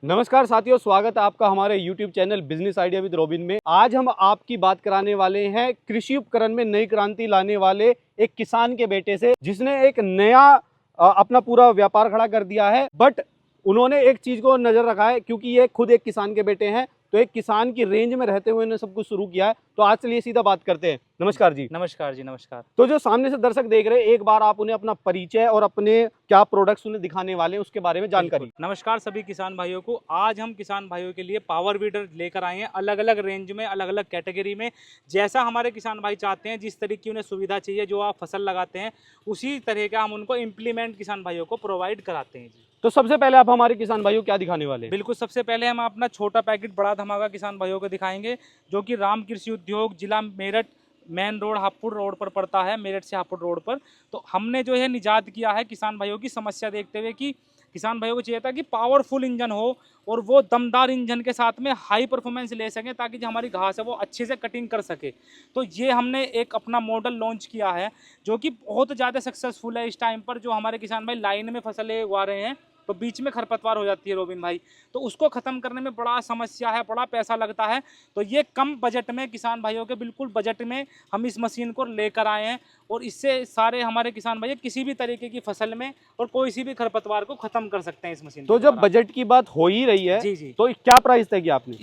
नमस्कार साथियों, स्वागत है आपका हमारे YouTube channel business idea with robin में। आज हम आपकी बात कराने वाले हैं कृषि उपकरण में नई क्रांति लाने वाले एक किसान के बेटे से, जिसने एक नया अपना पूरा व्यापार खड़ा कर दिया है। बट उन्होंने एक चीज को नजर रखा है, क्योंकि ये खुद एक किसान के बेटे हैं, तो एक किसान की रेंज में रहते हुए इन्होंने सब कुछ शुरू किया है। तो आज चलिए सीधा बात करते हैं। नमस्कार जी। नमस्कार जी, नमस्कार। तो जो सामने से दर्शक देख रहे हैं, एक बार आप उन्हें अपना परिचय और अपने क्या प्रोडक्ट्स उन्हें दिखाने वाले हैं उसके बारे में जानकारी। बिल्कुल। नमस्कार सभी किसान भाइयों को। आज हम किसान भाइयों के लिए पावर वीडर लेकर आए हैं, अलग अलग रेंज में, अलग अलग कैटेगरी में। जैसा हमारे किसान भाई चाहते हैं, जिस तरह की उन्हें सुविधा चाहिए, जो आप फसल लगाते हैं उसी तरह का हम उनको इम्प्लीमेंट किसान भाइयों को प्रोवाइड कराते हैं जी। तो सबसे पहले आप हमारे किसान भाइयों को क्या दिखाने वाले हैं? बिल्कुल, सबसे पहले हम अपना छोटा पैकेट बड़ा धमाका किसान भाइयों को दिखाएंगे, जो कि राम कृषि उद्योग, जिला Meerut, main road, Hapur road पर पड़ता है, मेरठ से हापुड़ रोड पर। तो हमने जो है निजात किया है किसान भाइयों की समस्या देखते हुए कि किसान भाइयों को चाहिए था कि पावरफुल इंजन हो और वो दमदार इंजन के साथ में हाई परफॉर्मेंस ले सकें, ताकि जो हमारी घास है वो अच्छे से कटिंग कर सके। तो ये हमने एक अपना मॉडल लॉन्च किया है, जो कि बहुत ज़्यादा सक्सेसफुल है। इस टाइम पर जो हमारे किसान भाई लाइन में फसलें उगा रहे हैं, तो बीच में खरपतवार हो जाती है रोबिन भाई, तो उसको ख़त्म करने में बड़ा समस्या है, बड़ा पैसा लगता है। तो ये कम बजट में किसान भाइयों के बिल्कुल बजट में हम इस मशीन को लेकर आए हैं, और इससे सारे हमारे किसान भाई किसी भी तरीके की फसल में और कोई सी भी खरपतवार को ख़त्म कर सकते हैं इस मशीन तो के जब द्वारा। बजट की बात हो ही रही है, जी जी। तो क्या प्राइस तय किया आपने?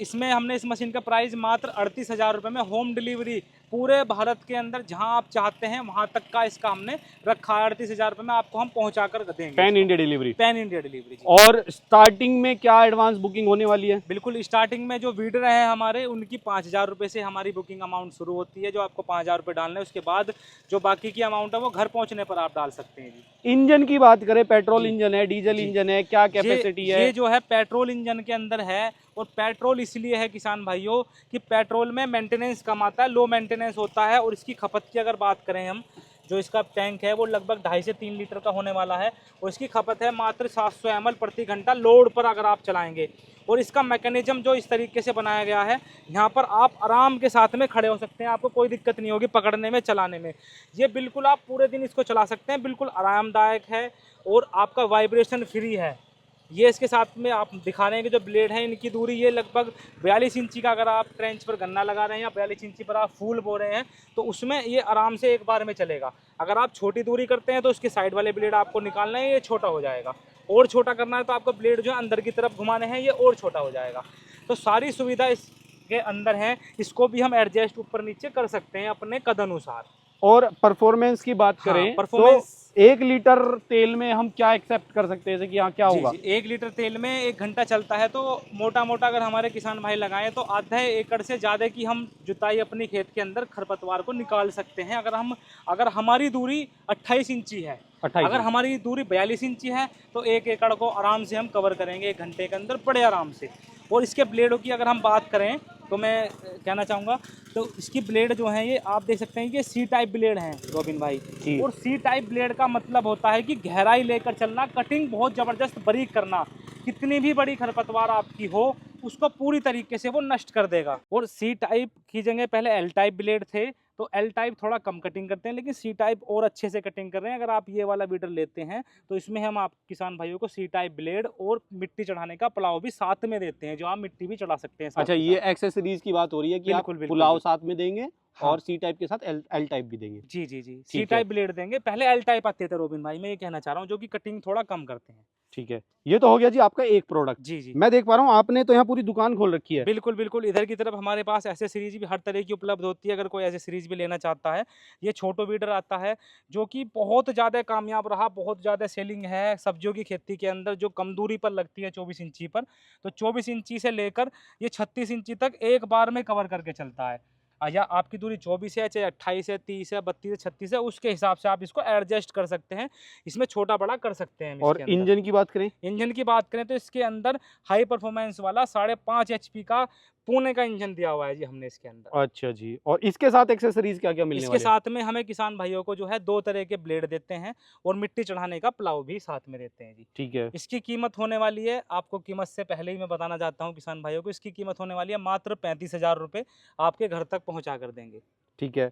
इसमें हमने इस मशीन का प्राइस मात्र 38,000 रुपये में होम डिलीवरी पूरे भारत के अंदर जहां आप चाहते हैं वहां तक का इसका हमने रखा है। 38,000 रुपये में आपको हम पहुंचा कर देंगे। Pan India delivery. Pan India delivery जी। और स्टार्टिंग में क्या एडवांस बुकिंग होने वाली है? बिल्कुल, स्टार्टिंग में जो वीडर हैं हमारे, उनकी 5,000 रुपये से हमारी बुकिंग अमाउंट शुरू होती है, जो आपको 5,000 रुपये डालने हैं। उसके बाद जो बाकी की अमाउंट है वो घर पहुंचने पर आप डाल सकते हैं जी। इंजन की बात करें, पेट्रोल जी इंजन है, डीजल जी। इंजन है, क्या कैपेसिटी है? ये जो है पेट्रोल इंजन के अंदर है, और पेट्रोल इसलिए है किसान भाइयों कि पेट्रोल में मेंटेनेंस कम आता है, लो मेंटेनेंस होता है। और इसकी खपत की अगर बात करें हम, जो इसका टैंक है वो लगभग 2.5 से 3 लीटर का होने वाला है, और इसकी खपत है मात्र 700 ml प्रति घंटा लोड पर अगर आप चलाएंगे। और इसका मैकेनिज्म जो इस तरीके से बनाया गया है, यहाँ पर आप आराम के साथ में खड़े हो सकते हैं, आपको कोई दिक्कत नहीं होगी पकड़ने में, चलाने में। ये बिल्कुल आप पूरे दिन इसको चला सकते हैं, बिल्कुल आरामदायक है और आपका वाइब्रेशन फ्री है। ये इसके साथ में आप दिखा रहे हैं कि जो ब्लेड है, इनकी दूरी ये लगभग 42 इंची का, अगर आप ट्रेंच पर गन्ना लगा रहे हैं या 42 इंची पर आप फूल बो रहे हैं, तो उसमें ये आराम से एक बार में चलेगा। अगर आप छोटी दूरी करते हैं तो उसके साइड वाले ब्लेड आपको निकालना है, ये छोटा हो जाएगा। और छोटा करना है तो आपको ब्लेड जो है अंदर की तरफ घुमाने हैं, ये और छोटा हो जाएगा। तो सारी सुविधा इसके अंदर है, इसको भी हम एडजस्ट ऊपर नीचे कर सकते हैं अपने कद अनुसार। और परफॉर्मेंस की बात करें, परफॉर्मेंस, तो 1 लीटर तेल में हम क्या एक्सेप्ट कर सकते हैं, जैसे कि यहाँ क्या होगा? 1 लीटर तेल में 1 घंटा चलता है, तो मोटा मोटा अगर हमारे किसान भाई लगाएं तो आधे एकड़ से ज़्यादा की हम जुताई अपनी खेत के अंदर खरपतवार को निकाल सकते हैं। अगर हमारी दूरी 28 इंची है, 28। अगर हमारी दूरी 42 इंची है, तो 1 एकड़ को आराम से हम कवर करेंगे 1 घंटे के अंदर बड़े आराम से। और इसके ब्लेडों की अगर हम बात करें, तो मैं कहना चाहूँगा, तो इसकी ब्लेड जो है, ये आप देख सकते हैं कि सी टाइप ब्लेड हैं रोबिन भाई। और सी टाइप ब्लेड का मतलब होता है कि गहराई लेकर चलना, कटिंग बहुत ज़बरदस्त बारीक करना। कितनी भी बड़ी खरपतवार आपकी हो, उसको पूरी तरीके से वो नष्ट कर देगा। और सी टाइप की जगह पहले एल टाइप ब्लेड थे, तो एल टाइप थोड़ा कम कटिंग करते हैं, लेकिन सी टाइप और अच्छे से कटिंग कर रहे हैं। अगर आप ये वाला बीटर लेते हैं, तो इसमें हम आप किसान भाइयों को सी टाइप ब्लेड और मिट्टी चढ़ाने का पुलाव भी साथ में देते हैं, जो आप मिट्टी भी चढ़ा सकते हैं साथ। अच्छा, ये एक्सेसरीज की बात हो रही है कि आप पुलाव साथ में देंगे। हाँ। और सी टाइप के साथ एल टाइप भी देंगे। जी जी जी, सी टाइप ब्लेड देंगे। पहले एल टाइप आते थे रोबिन भाई, मैं ये कहना चाह रहा हूँ, जो कि कटिंग थोड़ा कम करते हैं। ठीक है, ये तो हो गया जी आपका एक प्रोडक्ट। जी जी। मैं देख पा रहा हूँ आपने तो यहाँ पूरी दुकान खोल रखी है। बिल्कुल बिल्कुल, इधर की तरफ हमारे पास एसेसरीज भी हर तरह की उपलब्ध होती है, अगर कोई एसेसरीज भी लेना चाहता है। ये छोटो वीडर आता है, जो कि बहुत ज़्यादा कामयाब रहा, बहुत ज़्यादा सेलिंग है सब्जियों की खेती के अंदर, जो कम दूरी पर लगती है 24 इंची पर। तो 24 इंची से लेकर ये 36 इंची तक एक बार में कवर करके चलता है। या आपकी दूरी 24 है, चाहे 28 है, 30 है, 32 है, 36 है, उसके हिसाब से आप इसको एडजस्ट कर सकते हैं। इसमें छोटा बड़ा कर सकते हैं। और इंजन की बात करें? इंजन की बात करें तो इसके अंदर हाई परफॉर्मेंस वाला 5.5 HP का पुणे का इंजन दिया हुआ है जी हमने इसके अंदर। अच्छा जी, और इसके साथ एक्सेसरीज क्या क्या मिलने इसके वाले हैं? साथ में हमें किसान भाइयों को जो है 2 तरह के ब्लेड देते हैं, और मिट्टी चढ़ाने का प्लाव भी साथ में देते हैं जी। ठीक है। इसकी कीमत होने वाली है, आपको कीमत से पहले ही मैं बताना चाहता हूँ किसान भाइयों को, इसकी कीमत होने वाली है मात्र 35,000 रुपये, आपके घर तक पहुँचा कर देंगे। ठीक है,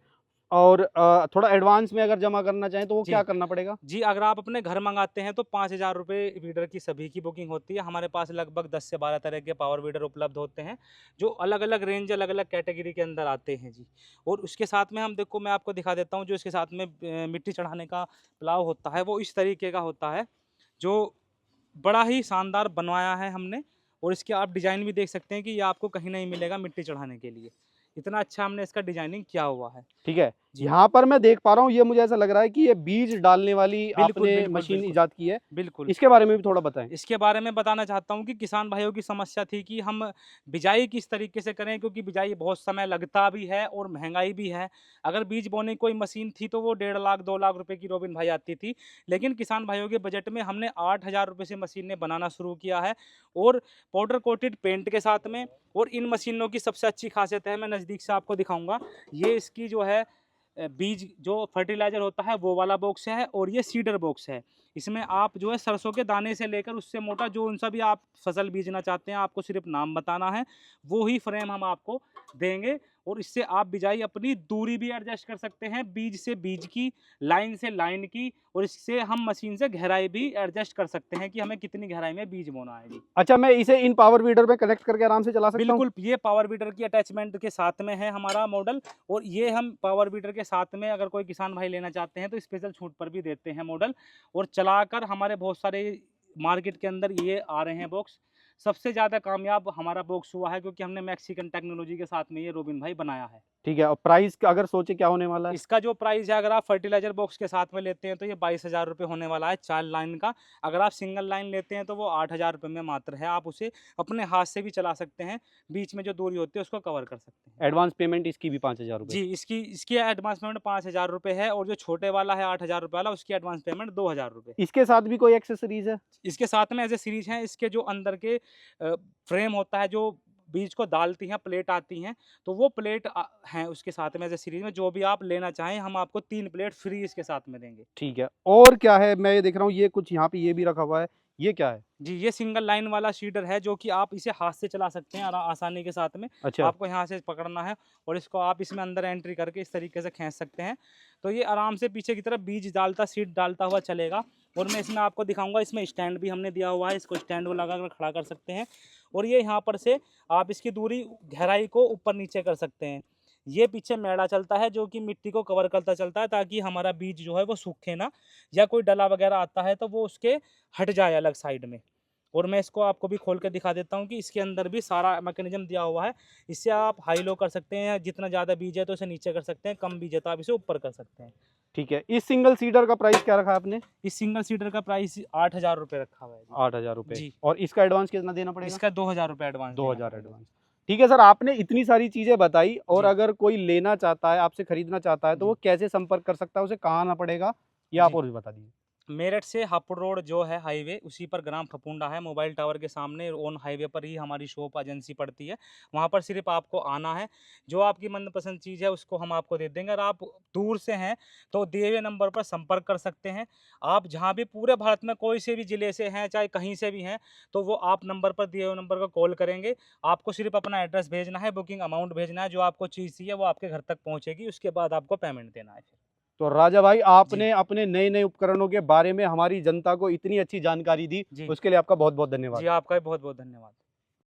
और थोड़ा एडवांस में अगर जमा करना चाहें तो वो जी। क्या करना पड़ेगा? जी, अगर आप अपने घर मंगाते हैं तो 5,000 रुपये वीडर की सभी की बुकिंग होती है। हमारे पास लगभग 10 से 12 तरह के पावर वीडर उपलब्ध होते हैं, जो अलग-अलग रेंज, अलग-अलग कैटेगरी के अंदर आते हैं जी। और उसके साथ में हम देखो मैं आपको दिखा देता हूँ, जो इसके साथ में मिट्टी चढ़ाने का प्लाव होता है, वो इस तरीके का होता है, जो बड़ा ही शानदार बनवाया है हमने। और इसके आप डिज़ाइन भी देख सकते हैं कि ये आपको कहीं नहीं मिलेगा मिट्टी चढ़ाने के लिए। इतना अच्छा हमने इसका डिज़ाइनिंग किया हुआ है। ठीक है। जी। यहाँ पर मैं देख पा रहा हूँ, ये मुझे ऐसा लग रहा है कि ये बीज डालने वाली बिल्कुल, आपने बिल्कुल, मशीन बिल्कुल। इजाद की है। बिल्कुल। इसके बारे में भी थोड़ा बताएँ। इसके बारे में बताना चाहता हूँ कि किसान भाइयों की समस्या थी कि हम बिजाई किस तरीके से करें, क्योंकि बिजाई बहुत समय लगता भी है और महंगाई भी है। अगर बीज बोने की कोई मशीन थी तो वो 1.5 लाख 2 लाख रुपए की रोबिन भाई आती थी, लेकिन किसान भाइयों के बजट में हमने 8,000 रुपये से मशीनें बनाना शुरू किया है, और पाउडर कोटेड पेंट के साथ में। और इन मशीनों की सबसे अच्छी खासियत है, मैं नज़दीक से आपको दिखाऊंगा, ये इसकी जो है बीज जो फर्टिलाइज़र होता है वो वाला बॉक्स है, और ये सीडर बॉक्स है। इसमें आप जो है सरसों के दाने से लेकर उससे मोटा जो उन सा भी आप फसल बीजना चाहते हैं, आपको सिर्फ नाम बताना है, वो ही फ्रेम हम आपको देंगे। और इससे आप बिजाई अपनी दूरी भी एडजस्ट कर सकते हैं, बीज से बीज की, लाइन से लाइन की, और इससे हम मशीन से गहराई भी एडजस्ट कर सकते हैं कि हमें कितनी गहराई में बीज बोना है जी। अच्छा, मैं इसे इन पावर वीडर में कनेक्ट करके आराम से चला सकता हूँ? बिल्कुल, ये पावर बीटर की अटैचमेंट के साथ में है हमारा मॉडल। और ये हम पावर बीटर के साथ में अगर कोई किसान भाई लेना चाहते हैं तो स्पेशल छूट पर भी देते हैं मॉडल। और चलाकर हमारे बहुत सारे मार्केट के अंदर ये आ रहे हैं बॉक्स। सबसे ज़्यादा कामयाब हमारा बॉक्स हुआ है, क्योंकि हमने मैक्सिकन टेक्नोलॉजी के साथ में ये रोबिन भाई बनाया है। ठीक है, और प्राइस अगर सोचे क्या होने वाला है? इसका जो प्राइस है, अगर आप फर्टिलाइजर बॉक्स के साथ में लेते हैं तो ये 22,000 रुपये होने वाला है 4 लाइन का। अगर आप सिंगल लाइन लेते हैं तो वो 8,000 रुपये में मात्र है। आप उसे अपने हाथ से भी चला सकते हैं, बीच में जो दूरी होती है उसको कवर कर सकते हैं। एडवांस पेमेंट इसकी भी 5,000 रुपए? जी, इसकी एडवांस पेमेंट 5,000 रुपये है, और जो छोटे वाला है 8,000 रुपये वाला, उसकी एडवांस पेमेंट 2,000 रुपये। इसके साथ भी कोई एक्सेसरीज है? इसके साथ में एज ए सीरीज हैं, इसके जो अंदर के फ्रेम होता है, जो बीज को डालती हैं, प्लेट आती हैं, तो वो प्लेट हैं उसके साथ में एज ए सीरीज में। जो भी आप लेना चाहें, हम आपको 3 प्लेट फ्री इसके साथ में देंगे। ठीक है, और क्या है? मैं ये देख रहा हूँ, ये कुछ यहाँ पे ये भी रखा हुआ है, ये क्या है? जी, ये सिंगल लाइन वाला सीडर है, जो कि आप इसे हाथ से चला सकते हैं आसानी के साथ में। अच्छा। आपको यहाँ से पकड़ना है और इसको आप इसमें अंदर एंट्री करके इस तरीके से खींच सकते हैं। तो ये आराम से पीछे की तरफ बीज डालता, सीड डालता हुआ चलेगा। और मैं इसमें आपको दिखाऊंगा, इसमें स्टैंड भी हमने दिया हुआ है, इसको स्टैंड को लगा कर खड़ा कर सकते हैं। और ये यहाँ पर से आप इसकी दूरी, गहराई को ऊपर नीचे कर सकते हैं। ये पीछे मैड़ा चलता है, जो कि मिट्टी को कवर करता चलता है, ताकि हमारा बीज जो है वो सूखे ना, या कोई डला वगैरह आता है तो वो उसके हट जाए अलग साइड में। और मैं इसको आपको भी खोल के दिखा देता हूँ कि इसके अंदर भी सारा मैकेनिज्म दिया हुआ है। इससे आप हाई लो कर सकते हैं, जितना ज़्यादा बीज है तो इसे नीचे कर सकते हैं, कम बीज है तो आप इसे ऊपर कर सकते हैं। ठीक है, इस सिंगल सीडर का प्राइस क्या रखा है आपने? इस सिंगल सीटर का प्राइस 8,000 रुपये रखा हुआ है जी। 8,000 रुपए। जी। और इसका एडवांस कितना देना पड़ेगा? इसका 2,000 रुपये एडवांस। 2,000 एडवांस। ठीक है सर, आपने इतनी सारी चीजें बताई, और जी। अगर कोई लेना चाहता है, आपसे खरीदना चाहता है, तो जी। वो कैसे संपर्क कर सकता है? उसे कहाँ आना पड़ेगा, ये आप जी। और भी बता दीजिए। मेरठ से हापुड़ रोड जो है हाईवे, उसी पर ग्राम फपुंडा है, मोबाइल टावर के सामने ऑन हाईवे पर ही हमारी शॉप एजेंसी पड़ती है। वहाँ पर सिर्फ आपको आना है, जो आपकी मनपसंद चीज़ है उसको हम आपको दे देंगे। अगर आप दूर से हैं तो दिए हुए नंबर पर संपर्क कर सकते हैं। आप जहाँ भी पूरे भारत में कोई से भी ज़िले से हैं, चाहे कहीं से भी हैं, तो वो आप नंबर पर, दिए हुए नंबर पर कॉल करेंगे। आपको सिर्फ अपना एड्रेस भेजना है, बुकिंग अमाउंट भेजना है, जो आपको चीज़ चाहिए वो आपके घर तक पहुँचेगी, उसके बाद आपको पेमेंट देना है। तो राजा भाई, जी। आपने अपने नए नए उपकरणों के बारे में हमारी जनता को इतनी अच्छी जानकारी दी, जी। उसके लिए आपका बहुत बहुत जी, धन्यवाद। आपका भी बहुत बहुत धन्यवाद।